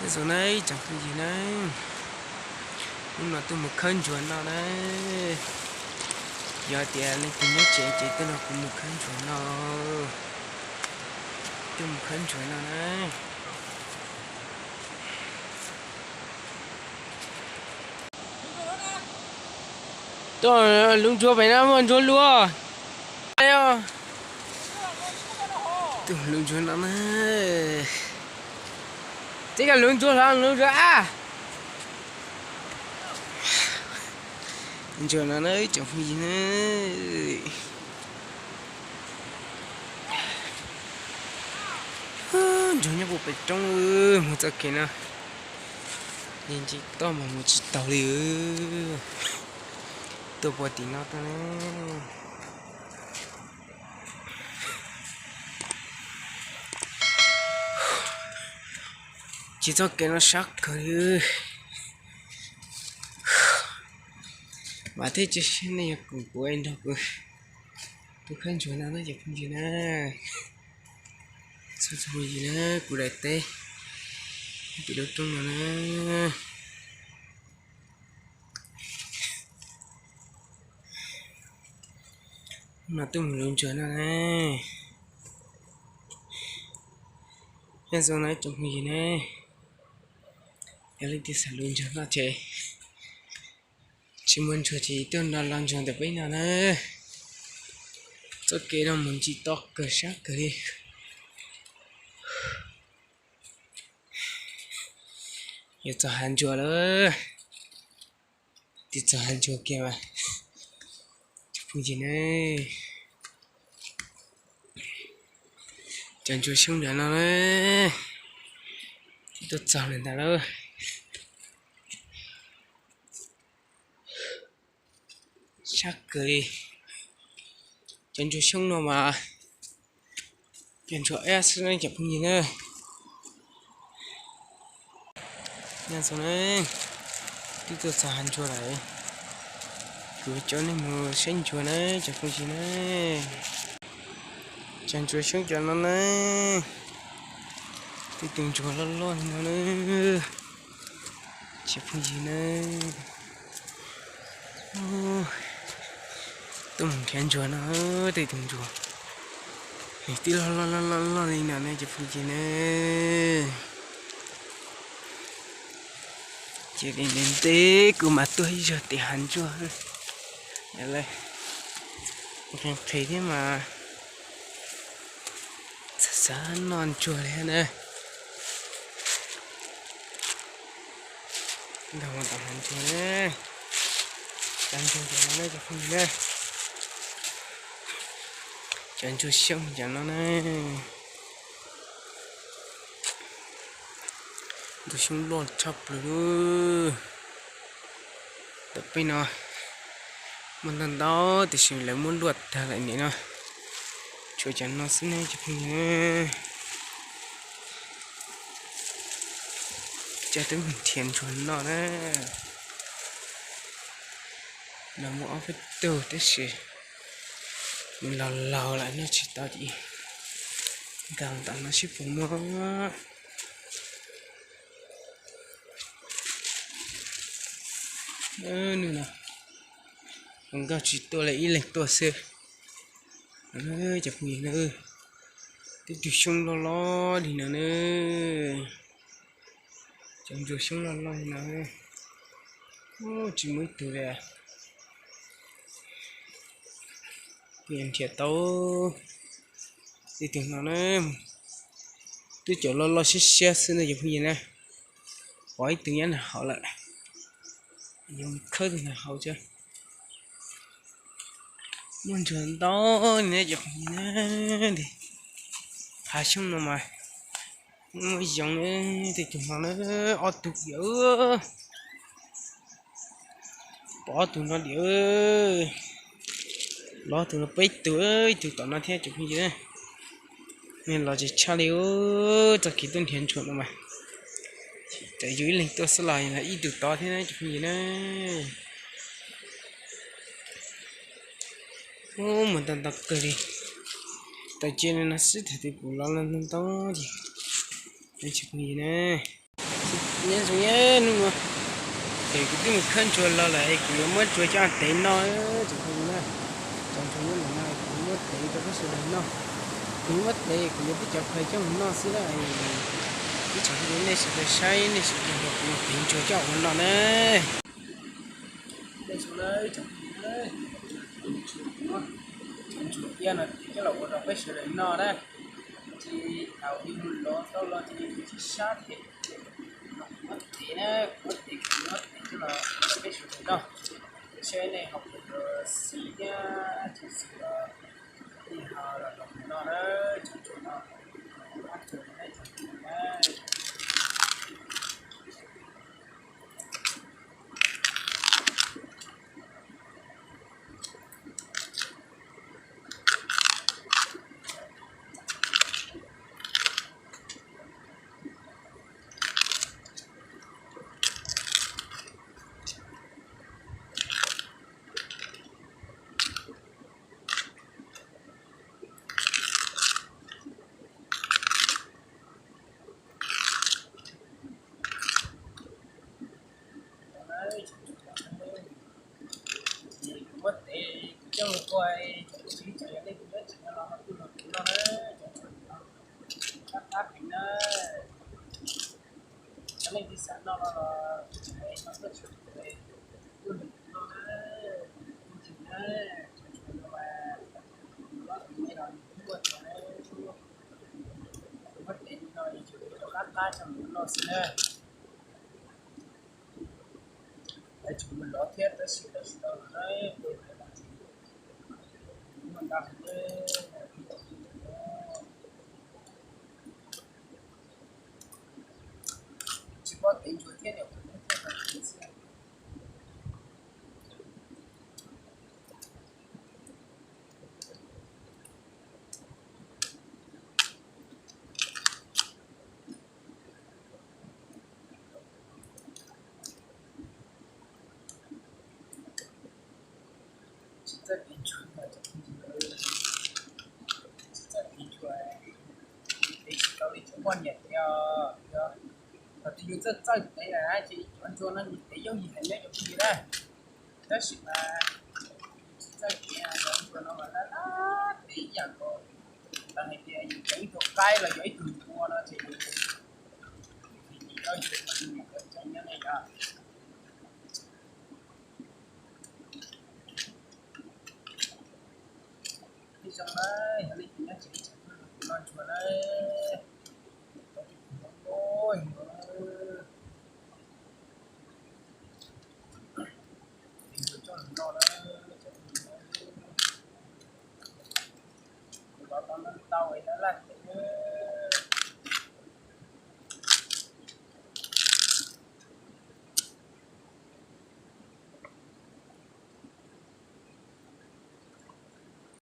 Thế rồi này chẳng có gì này, nhưng mà tôi một khăn chuẩn nào đấy, giờ tiền này cũng nhớ chị tôi nó cũng một khăn chuẩn nào, tôi một khăn chuẩn nào đấy. Tôi lúng chua phải năm con chua lúa, đây tôi lúng chua nào đấy, chỉ cả lúng chua à. Giờ nó đấy chẳng có gì nữa, giờ nhớ bộ bạch trong một cái nào, nhìn chị to mà một chị tàu đi tôi bỏ tí nào ta này, chỉ cho cái nó sắc cười, mà thế chứ này cũng của anh đâu rồi, tôi khen chuyện nào nó chỉ không gì nè, sao gì nè, của đại tê, bị đốt trong nào nè, mà tôi muốn luôn chuyện nào nè, bây giờ này trong gì nè, em lên thì sẽ luôn chuyện nào chơi, chỉ muốn chơi chỉ tôi là làm chuyện được bây nào nè, cho cái đó muốn chỉ tóc cờ sắc cờ đi. Giờ cho hành chùa nữa, thì cho hành chùa kia mà, không gì nữa, chẳng chùa xuống nữa nó đấy, tôi chọn lên ta đâu, chắc cười, chẳng chùa xuống nó mà, chẳng chùa S nên chẳng không gì nữa, nha số này, thì tôi chọn hành chùa này. Chúa cho nên mùa sinh chúa này chẳng có gì này, chẳng chúa sống cho nó này, thì từng chúa lo lo nó này, chẳng có gì này, tôi muốn khen chúa nó thì từng chúa, thì tí lo này nào này chẳng có gì này, chỉ đến tế của mà tôi giờ thì hành chúa. Đây này, thấy thế mà sáng non chùa này nè, đâu mà tầm hành chùa nè, tầm chùa này cho không nè, chẳng chùa sông chẳng nó nè, tôi xuống lon chập rồi, tập bên nào mình lần đó thì xin lại muốn luật thà lại nữa cho chẳng nó xin này chụp hình cho tới mình thiền chuẩn nó nè, là một cái từ thế gì mình lò lại nó chỉ tao chỉ càng tặng nó ship phụ nó nữa nè, còn cao chỉ tôi lại lệch tôi xưa ơi chụp nhìn nữa, cái chụp xong lo thì nữa chẳng chụp xong lo thì nữa, chỉ mới từ đây tiền thiệt tao thì tiền nó nữa, tôi chỗ lo xe xin là chụp gì nè, hỏi tự nhiên là họ lại nhưng khơi thì là họ chưa muốn chuyện to nè chụp gì nè thì hai xong rồi mà mới giống thì chúng nó ở tụt dữ bỏ tụi nó dữ lo tụi nó bấy tuổi tụi nó theo chụp gì đấy nên là chỉ cha liu cho kỳ tuần thiền chuột mà tại dưới linh tôi sẽ lại là ít được to thế này chụp gì đấy ô mình tận tập cười đi tại trên nó sẽ thì cũng lo lên to gì đây chụp gì nè nhớ xuống nhé đúng không thì cái tiếng một khăn chua lo lại kiểu mất chua cho anh tên nó chứ không nữa trong trong những lần này cũng mất để cho cái sự đấy nó cũng mất để cũng biết chọc hay trong nó xí lại cái chọc đến đây sẽ phải say này sẽ phải học một tiếng chua cho nó này đây xuống đây chọc đấy chua kia là cái lẩu của cái sự đấy nó đấy thì đầu đi một lọ sau đó thì chỉ sát thì mất tí nữa mất tí nữa tức là cái sự đấy nó xe này học được xí nha chỉ là đi học là học nó đó chỉ cho nó học trường này chỉ là đấy thì mất tí cho một quay chỉ chạy lên cũng đấy chỉ là nó cũng được nó đấy cắt cắt mình đấy cho nên cái sản nó là cái nó có chuyện về du lịch nó đấy công trình đấy nó là nó cũng là những cái đấy mất tiền rồi chủ yếu là cắt cắt trong những nó xin đấy để chúng mình lo thiết tới sự đó đấy mình đặt cái chỉ có tính chuột thiết đều cũng thiết là cái gì chỉ rất tính chuột là chỉ rất tính chuột để chỉ có đi chúng quan nhận theo và thì dùng rất rất đấy là chỉ con chuột nó để giống gì thành đấy giống gì đây đó là rất kia giống chuột nó mà nó để dạng rồi là này kia những cái thuộc cái là giấy từ mua nó thì cho chuyện mình cái tranh này à đi xong đấy hãy đi nhá chị nói chuyện đấy ôi thì cho nó đấy bảo con tao ấy nó là